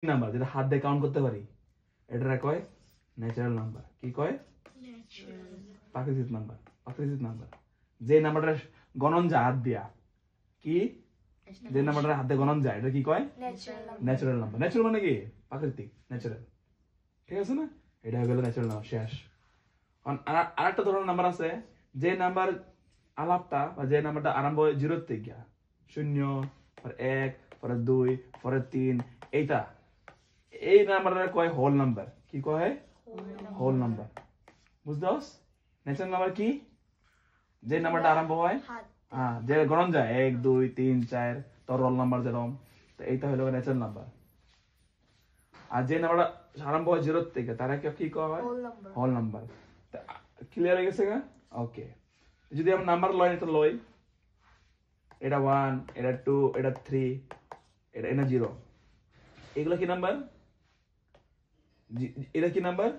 Number যেটা হাত দিয়ে কাউন্ট করতে পারি এটা কয় ন্যাচারাল নাম্বার। কি কয়? প্রাকৃতিক নাম্বার। প্রাকৃতিক নাম্বার যে নাম্বারটা গণন যায় হাত দিয়া, কি যে নাম্বারটা হাত দিয়ে গণন যায় এটা কি কয়? Natural number. ন্যাচারাল মানে কি? প্রাকৃতিক, ন্যাচারাল। ঠিক আছে না? এটা হয়ে গেল ন্যাচারাল নাম্বার, শেষ। আরেকটা ধরনের নাম্বার আছে যে নাম্বার আলাপটা বা যে নাম্বারটা আরম্ভ হয় 0 থেকে, 0, পরে 1, পরে 2, পরে 3, এইটা এই নাম্বারটা কয় হোল নাম্বার। কি কয়? Whole number. বুঝতে পারছ? ন্যাচারাল নাম্বার কি? যে নাম্বারটা আরম্ভ হয় যে গণন যায় 1, 2, 3, 4 তোর রোল নাম্বার যেরকম, তো এইটা হলো ন্যাচারাল নাম্বার। আর যে নাম্বারটা আরম্ভ হয় 0 থেকে তারা কি কয়? Whole number. ক্লিয়ার হয়ে গেছে? ওকে। যদি আমরা নাম্বার লয়, এটা লই, এটা 1, এটা 2, এটা 3, এটা 0, এগুলো কি নাম্বার? এটা কি নাম্বার?